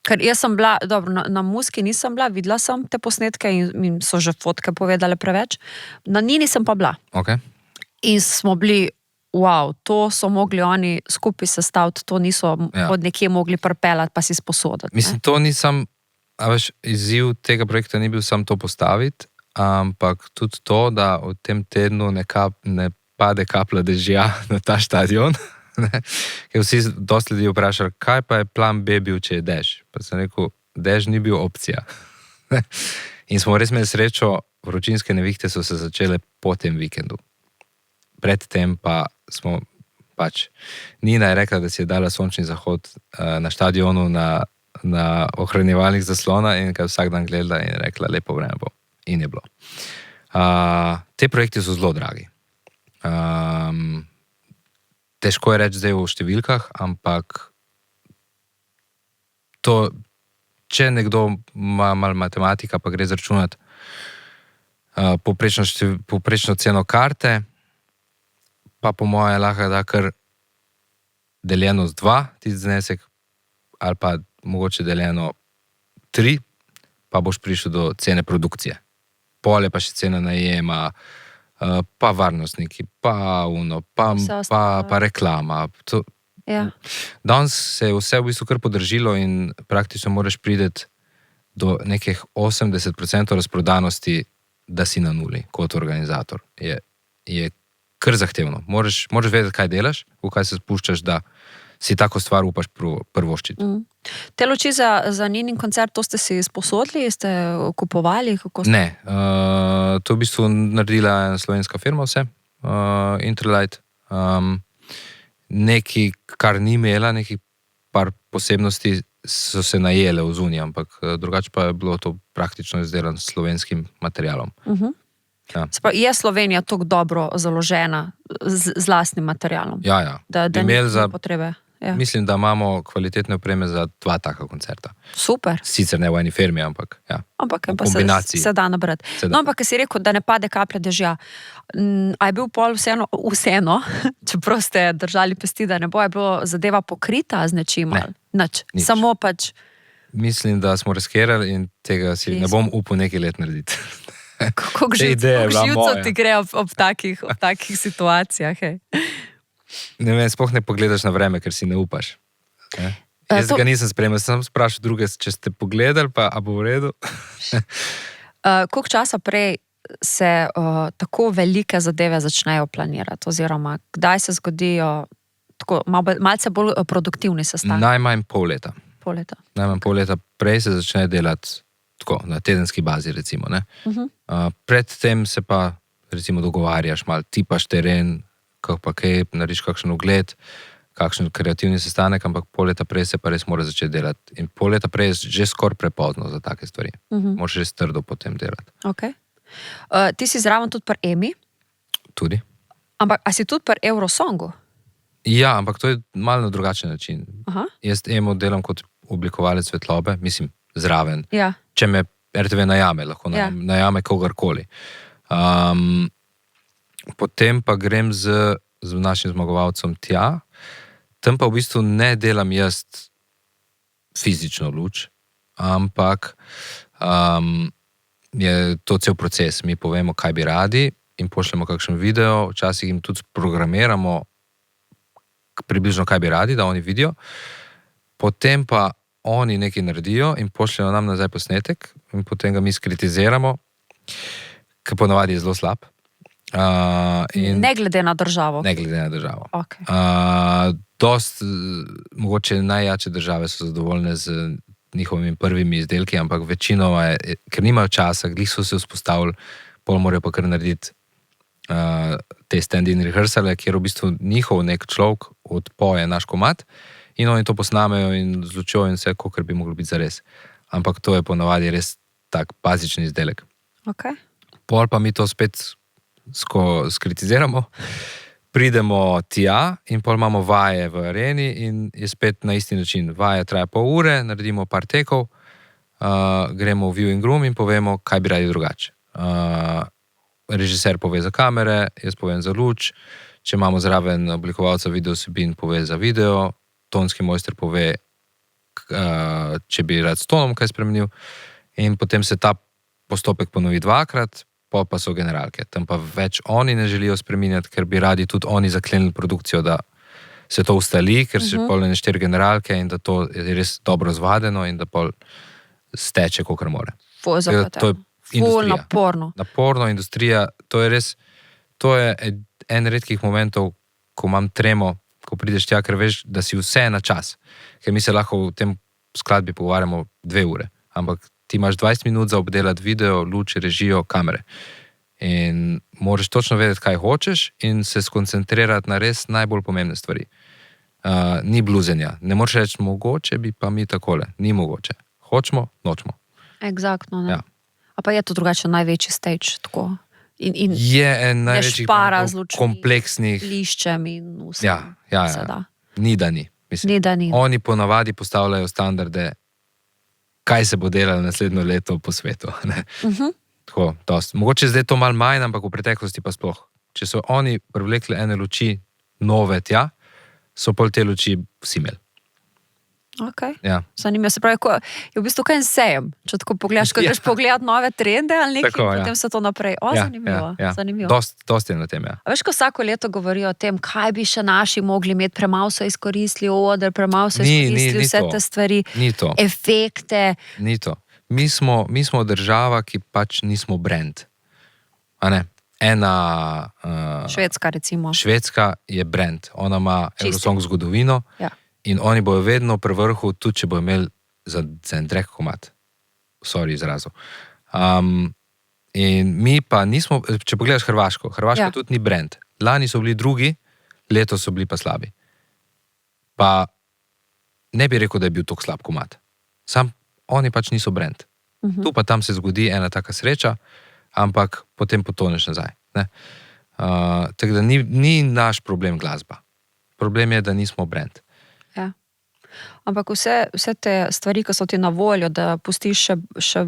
Ker jaz sem bila, dobro, na Muski nisem bila, videla sem te posnetke in so že fotke povedale preveč. Na Nini sem pa bila. Okay. In smo bili, wow, to so mogli oni skupaj sestaviti, to niso od nekje mogli pripeljati pa si sposoditi. Mislim, to nisem, izziv tega projekta ni bil sam to postaviti, ampak tudi to, da v tem tednu ne pade kapla dežja na ta stadion. Ker vsi dosti ljudi vprašali, kaj pa je plan B bil, če je dež. Pa sem rekel, dež ni bil opcija. In smo res imeli srečo, vročinske nevihte so se začele po tem vikendu. Predtem pa smo pač, Nina je rekla, da si je dala sončni zahod na stadionu na ohranjevalnih zaslona in ga vsak dan gledala in rekla, lepo vreme bo. In je bilo. Te projekti so zelo dragi. Težko je reči zdaj v številkah, ampak to, če nekdo ima malo matematika, pa gre zračunati povprečno ceno karte, pa po moje lahko da kar deljeno z 2 tisti znesek, ali pa mogoče deljeno 3, pa boš prišel do cene produkcije. Pol je pa še cena najema, pa varnostniki, pa pa reklama. Danes se je vse v bistvu kar podržilo in praktično moraš priti do nekih 80% razprodanosti, da si na nuli kot organizator. Je kar zahtevno. Moraš vedeti, kaj delaš, v kaj se spuščaš, da si tako stvar upaš prvoščiti. Te luči za Ninin koncert, to ste si sposodili, ste kupovali? Ne, to v bistvu naredila ena slovenska firma vse, Interlight. Nekaj, kar ni imela, nekaj par posebnosti so se najele v zunji, ampak drugače pa je bilo to praktično izdelano s slovenskim materialom. Je Slovenija tako dobro založena z lastnim materialom? Ja. Da ni potrebe? Mislim, da imamo kvalitetne opreme za 2 taka koncerta. Super. Sicer ne v eni firmi, ampak ja. Ampak se da nabrati. No, ampak si rekel, da ne pade kaplja dežja. A je bil pol vseeno, čeprav ste držali pesti, da ne bo, je bilo zadeva pokrita z nečim? Nič. Samo pač... Mislim, da smo riskirali in tega si ne bom upal nekaj let narediti. Kako živcev ti gre ob takih situacijah? Ne vem, sploh ne pogledaš na vreme, ker si ne upaš. Jaz ga nisem spremljal, sem sprašal druge, če ste pogledali, pa a bo v redu. Koliko časa prej se tako velike zadeve začnejo planirati? Oziroma, kdaj se zgodijo tako malce bolj produktivni sestanki? Najmanj pol leta. Najmanj pol leta prej se začne delati tako, na tedenski bazi, recimo. Predtem se pa, recimo, dogovarjaš malo, tipaš teren, pa kaj, narediš kakšen ogled, kakšen kreativni sestanek, ampak pol leta prej se pa res mora začeti delati. In pol leta prej je že skoraj prepozno za take stvari. Moraš res trdo potem delati. Okay. Ti si zraven tudi pri EMI? Tudi. Ampak, a si tudi pri Eurosongu? Ja, ampak to je malo na drugačen način. Jaz EMO delam kot oblikovalec svetlobe, mislim, zraven. Ja. Če me RTV najame, lahko najame kogarkoli. Potem pa grem z našim zmagovalcem tja, tam pa v bistvu ne delam jaz fizično luč, ampak je to cel proces. Mi povemo, kaj bi radi in pošljemo kakšen video, včasih jim tudi programiramo približno, kaj bi radi, da oni vidijo. Potem pa oni nekaj naredijo in pošljajo nam nazaj posnetek in potem ga mi skritiziramo, ker ponavadi je zelo slab. Ne glede na državo. Ne glede na državo. Okay. Mogoče najjače države so zadovoljne z njihovimi prvimi izdelki, ampak večinoma je, ker nimajo časa, glih so se vzpostavili, pol morajo pa kar narediti te stand-in rehearsale, kjer v bistvu njihov nek človek odpoje naš komad in oni to posnamejo in zlučijo in vse, kakor bi moglo biti zares. Ampak to je ponavadi res tak bazični izdelek. Okay. Pol pa mi to spet skritiziramo, pridemo tja in pol imamo vaje v areni in je spet na isti način. Vaje traja pol ure, naredimo par tekov, gremo v viewing room in povemo, kaj bi radi drugače. Režiser pove za kamere, jaz povem za luč, če imamo zraven oblikovalca videosebin, pove za video, tonski mojster pove, če bi rad s tonom kaj spremenil in potem se ta postopek ponovi 2-krat, pa so generalke. Tam pa več oni ne želijo spreminjati, ker bi radi tudi oni zaklenili produkcijo, da se to ustali, ker se pol ne 4 generalke in da to je res dobro zvadeno in da pol steče, kakor more. To je industrija. Naporno industrija. To je res, to je en redkih momentov, ko imam tremo, ko prideš tja, ker veš, da si vse na čas. Ker mi se lahko v tem skladbi pogovarjamo 2 ure, ampak ti imaš 20 minut za obdelati video, luč, režijo, kamere. In moraš točno vedeti, kaj hočeš in se skoncentrirati na res najbolj pomembne stvari. Ni bluzenja. Ne moreš reči, mogoče bi pa mi takole. Ni mogoče. Hočemo, nočemo. Exactno, ne. Ja. A pa je to drugače največji stage, tako? Je en največjih kompleksnih liščem in vse. Ja. Ni da ni. Mislim, ni da ni. Oni ponavadi postavljajo standarde kaj se bo delalo naslednjo leto po svetu. Ne? Tako, dosti. Mogoče zdaj to malo manj, ampak v preteklosti pa sploh. Če so oni privlekli ene luči nove tja, so pol te luči vsi imeli. Okay. Ja. Zanimivo se pravi, je v bistvu kaj sejem. Če tako pogledaš, ko greš pogledat nove trende ali nekaj, Tako, potem se to naprej. Zanimivo. Zanimivo. Dosti je na tem, ja. A veš, ko vsako leto govorijo o tem, kaj bi še naši mogli imeti, premalo so izkoristili oder, premalo so izkoristili vse te stvari, efekte. Ni to. Mi smo država, ki pač nismo brand. A ne? Švedska recimo. Švedska je brand. Ona ima Eurosong zgodovino. Ja. In oni bojo vedno pri vrhu, tudi če bojo imeli za en drek komad. Sorry izrazu. In mi pa nismo, če pogledaš Hrvaško tudi ni brand. Lani so bili drugi, letos so bili pa slabi. Pa ne bi rekel, da je bil tok slab komad. Sam oni pač niso brand. Tu pa tam se zgodi ena taka sreča, ampak potem potoneš nazaj. Tako da ni naš problem glasba. Problem je, da nismo brand. Ja. Ampak vse te stvari, ki so ti na voljo, da pustiš še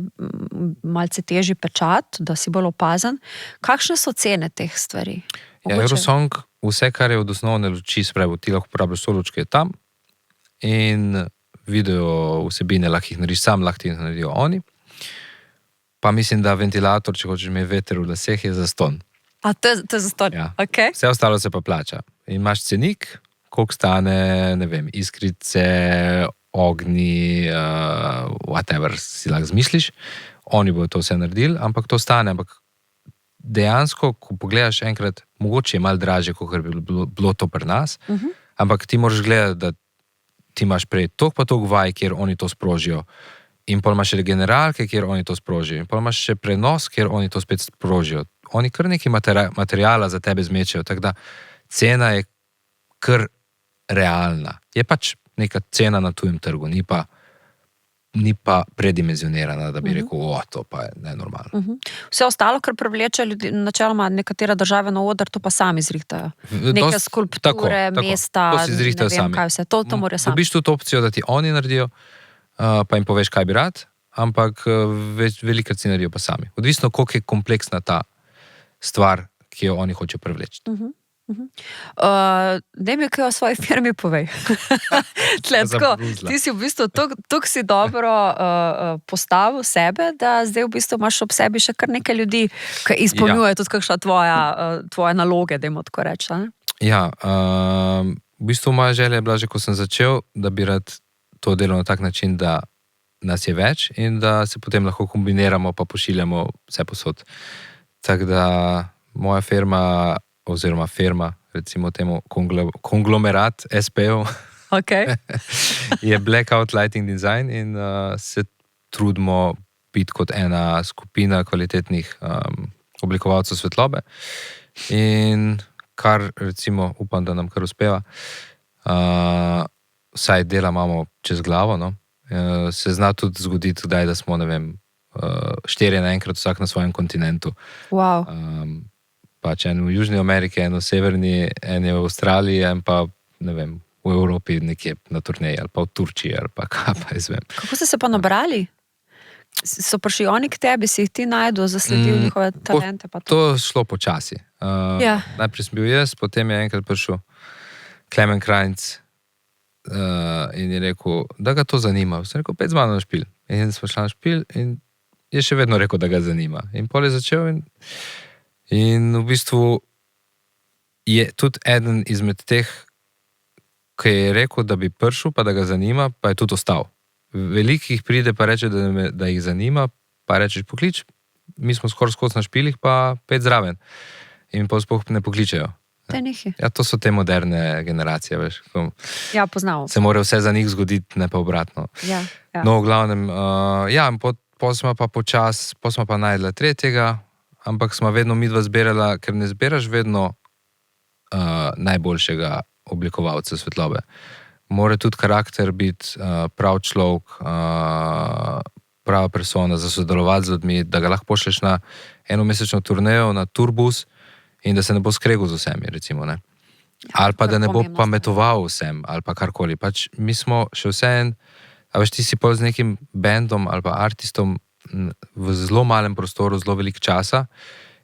malce težji pečat, da si bolj opazen, kakšne so cene teh stvari? Ja, Eurosong, vse, kar je od osnovne luči, spravi, ti lahko uporabljaš so lučke tam in video vsebine lahko jih narediš sam, lahko jih naredijo oni. Pa mislim, da ventilator, če hočeš imeti veter v laseh, je zastonj. A to je zastonj? Ja. Okay. Vse ostalo se pa plača. In imaš cenik, koliko stane, ne vem, iskrice, ognji, whatever si lahko zmisliš. Oni bodo to vse naredili, ampak to stane. Ampak dejansko, ko pogledaš enkrat, mogoče je malo dražje, kot bi bilo to pri nas, ampak ti moraš gledati, da ti imaš prej toliko pa toliko vaj, kjer oni to sprožijo. In pol imaš še generalke, kjer oni to sprožijo. In pol imaš še prenos, kjer oni to spet sprožijo. Oni kar nekaj materijala za tebe zmečejo, tako da cena je kar realna. Je pač neka cena na tujem trgu, ni pa predimenzionirana, da bi rekel, to pa je nenormalno. Vse ostalo, kar privleče ljudi, načeloma nekatera države na oder, to pa sami zrihtajo. Neke skulpture, mesta, ne vem kaj vse. To morajo sami. Dobiš tudi opcijo, da ti oni naredijo, pa jim poveš, kaj bi rad, ampak velikrat si naredijo pa sami. Odvisno, koliko je kompleksna ta stvar, ki jo oni hočejo privleči. Daj mi kaj o svoji firmi povej. Ti si v bistvu tuk si dobro postavil sebe, da zdaj v bistvu imaš ob sebi še kar nekaj ljudi, ki izpolnjujejo tudi kakšna tvoja naloge, dajmo tako reči. Ja, v bistvu moja želja je bila že, ko sem začel, da bi rad to delal na tak način, da nas je več in da se potem lahko kombiniramo pa pošiljamo vse posod. Tako da moja firma oziroma firma, recimo temu konglomerat SP-ov, je Blackout Lighting Design in se trudimo biti kot ena skupina kvalitetnih oblikovalcev svetlobe in kar recimo upam, da nam kar uspeva, vsaj dela imamo čez glavo, no? Se zna tudi zgoditi kdaj, da smo, ne vem, 4 naenkrat vsak na svojem kontinentu. Wow. Pač en v Južni Ameriki, en v Severni, en je v Avstraliji, en pa, ne vem, v Evropi nekje na turneji, ali pa v Turčiji, ali pa kaj pa izvem. Kako ste se pa nabrali? So prišli oni k tebi, si jih ti najdu, zasledil njihove talente? Pa to šlo počasi. Najprej sem bil jaz, potem je enkrat prišel Klemen Krajnc in je rekel, da ga to zanima. Sem rekel, pet z mano na špil. In smo šli na špil in je še vedno rekel, da ga zanima. In pol je začel in v bistvu je tudi eden izmed teh, ki je rekel, da bi prišel, pa da ga zanima, pa je tudi ostal. Veliko jih pride, pa reče, da jih zanima, pa rečeš poklič, mi smo skoraj skozi na špilih, pa pet zraven. In pa sploh ne pokličejo. Ja, to so te moderne generacije, veš. Ja, poznamo. Se mora vse za njih zgoditi, ne pa obratno. Ja. No, v glavnem, pol smo pa počas, pol smo pa najdla tretjega, ampak smo vedno midva zbirala, ker ne zbiraš vedno najboljšega oblikovalca svetlobe. Mora tudi karakter biti prav človek, prava persona za sodelovati z ljudmi, da ga lahko pošleš na enomesečno turnejo, na turbus in da se ne bo skregal z vsemi, recimo, ne. Ali pa da ne bo pametoval vsem, ali pa karkoli. Pač mi smo še vseeno A veš, ti si pol z nekim bandom ali pa artistom v zelo malem prostoru, zelo veliko časa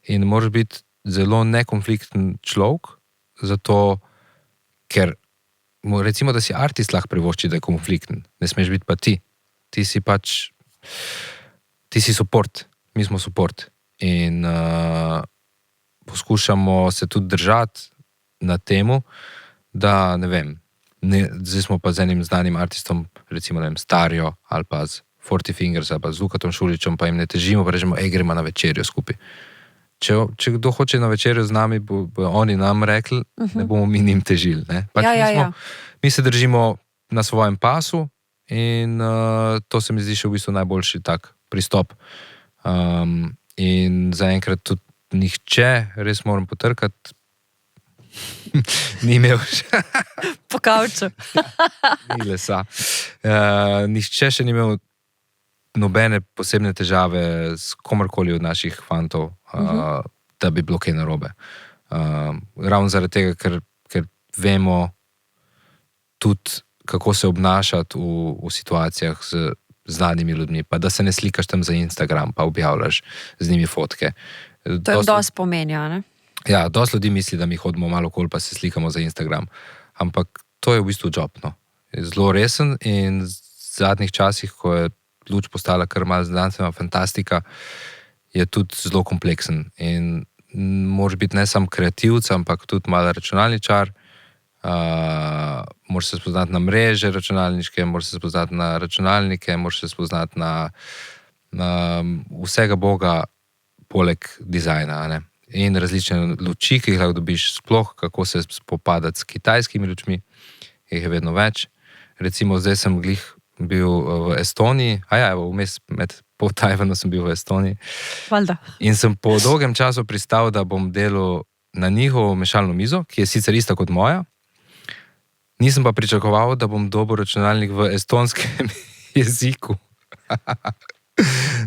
in moraš biti zelo nekonflikten človek, zato ker recimo, da si artist lahko privošči, da je konflikten, ne smeš biti pa ti. Ti si pač, ti si support, mi smo support in poskušamo se tudi držati na temu, da ne vem, zdaj smo pa z enim znanim artistom, recimo ne vem, Starjo ali pa z 40 Fingers ali pa z Lukatom Šuličem, pa jim ne težimo, pa rečemo, gremo na večerjo skupaj. Če kdo hoče na večerjo z nami, bo oni nam rekli, ne bomo mi njim težili. Ne? Pač mi se držimo na svojem pasu in to se mi zdi še v bistvu najboljši tak pristop. In zaenkrat tudi nihče, res moram potrkati, ni imel še po kavču. Ni lesa. Nihče še ni imel nobene posebne težave s komorkoli od naših fantov, da bi bilo kaj narobe. Ravno zaradi tega, ker vemo tudi, kako se obnašati v situacijah z znanimi ljudmi, pa da se ne slikaš tam za Instagram, pa objavljaš z njimi fotke. To jim dosti pomenja, ne? Ja, dosti ljudi misli, da mi hodimo malo okoli, pa se slikamo za Instagram. Ampak to je v bistvu job, no. Je zelo resen in v zadnjih časih, ko je luč postala kar malo znanstvena fantastika, je tudi zelo kompleksen. In moraš biti ne samo kreativc, ampak tudi malo računalničar, moraš se spoznati na mreže računalniške, moraš se spoznati na računalnike, moraš se spoznati na vsega boga poleg dizajna, ne. In različne luči, ki jih lahko dobiš, sploh kako se spopadati s kitajskimi lučmi, jih je vedno več. Recimo zdaj sem glih bil v Estoniji, vmes po Tajvanu sem bil v Estoniji. Valjda. In sem po dolgem času pristal, da bom delal na njihovo mešalno mizo, ki je sicer ista kot moja. Nisem pa pričakoval, da bom dobil računalnik v estonskem jeziku.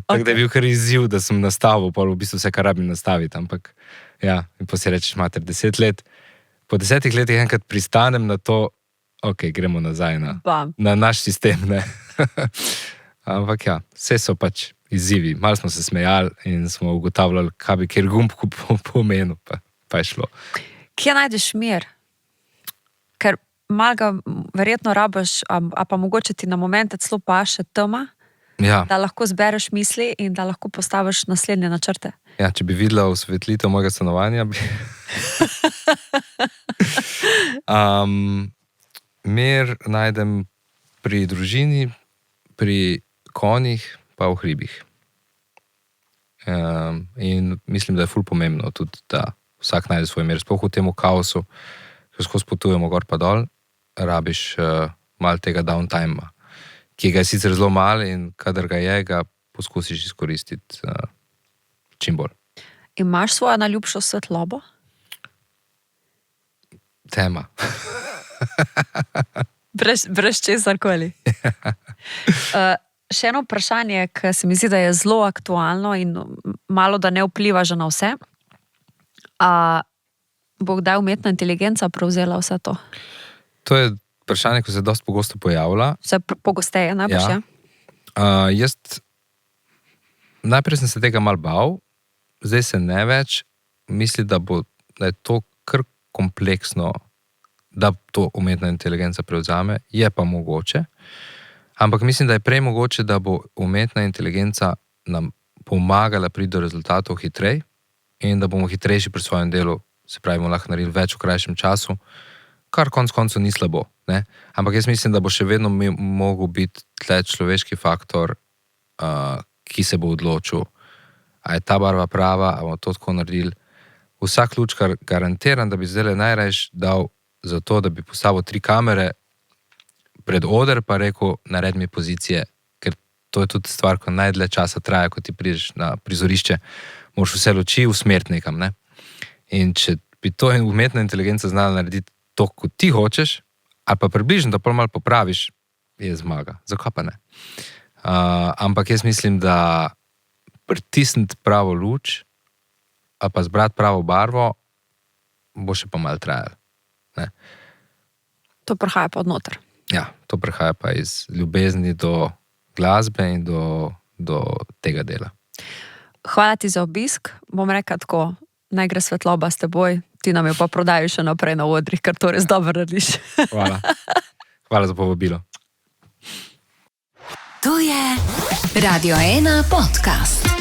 Tako da je bil kar izziv, da sem nastavil, pa v bistvu vse, kar rabim nastaviti, ampak ja, in pa si rečeš, mater, 10 let, po 10 letih enkrat pristanem na to, gremo nazaj na naš sistem, ne. Ampak ja, vse so pač izzivi, malo smo se smejali in smo ugotavljali, kaj bi kjer gumb pomenil, pa je šlo. Kje najdeš mir? Ker malo ga verjetno rabiš, a pa mogoče ti na momente celo paše tema, da lahko zbereš misli in da lahko postaviš naslednje načrte. Ja, če bi videla osvetlitev mojega stanovanja, bi... Mir najdem pri družini, pri konjih, pa v hribih. In mislim, da je ful pomembno tudi, da vsak najde svoj mir. Sploh v temu kaosu, ko skozi potujemo gor pa dol, rabiš malo tega downtima, ki ga je sicer zelo malo in kadar ga je, ga poskusiš izkoristiti čim bolj. Imaš svojo najljubšo svetlobo? Tema. Brez česarkoli. Še eno vprašanje, ki se mi zdi, da je zelo aktualno in malo da ne vpliva že na vse. Bo kdaj umetna inteligenca prevzela vse to? To je vprašanje, ko se dosti pogosto pojavlja. Vse pogosteje, najbolj. Jaz najprej sem se tega malo bal, zdaj se ne več. Mislim, da je to kar kompleksno, da to umetna inteligenca prevzame, je pa mogoče. Ampak mislim, da je prej mogoče, da bo umetna inteligenca nam pomagala priti do rezultatov hitrej in da bomo hitrejši pri svojem delu, se pravi, bomo lahko naredili več v krajšem času, kar konec koncev ni slabo. Ne? Ampak jaz mislim, da bo še vedno mogel biti tle človeški faktor, ki se bo odločil, a je ta barva prava, a bomo to tako naredili. Vsak lučkar garantiran, da bi zdaj najrajš dal za to, da bi postavil 3 kamere pred oder, pa rekel, naredi mi pozicije, ker to je tudi stvar, ko najdlje časa traja, ko ti prideš na prizorišče, moraš vse luči usmeriti nekam, ne? In če bi to umetna inteligenca znala narediti to, kot ti hočeš, ali pa približno, da pol malo popraviš, je zmaga. Zakaj pa ne? Ampak jaz mislim, da pritisniti pravo luč, a pa zbrati pravo barvo, bo še pa malo trajalo. Ne? To prihaja pa od noter. Ja, to prihaja pa iz ljubezni do glasbe in do tega dela. Hvala ti za obisk, bom rekla tako, naj gre svetloba s teboj, ti nam jo pa prodaji še naprej na odrih, ker to res dobro narediš. Hvala. Hvala za povabilo. To je Radio 1 podcast.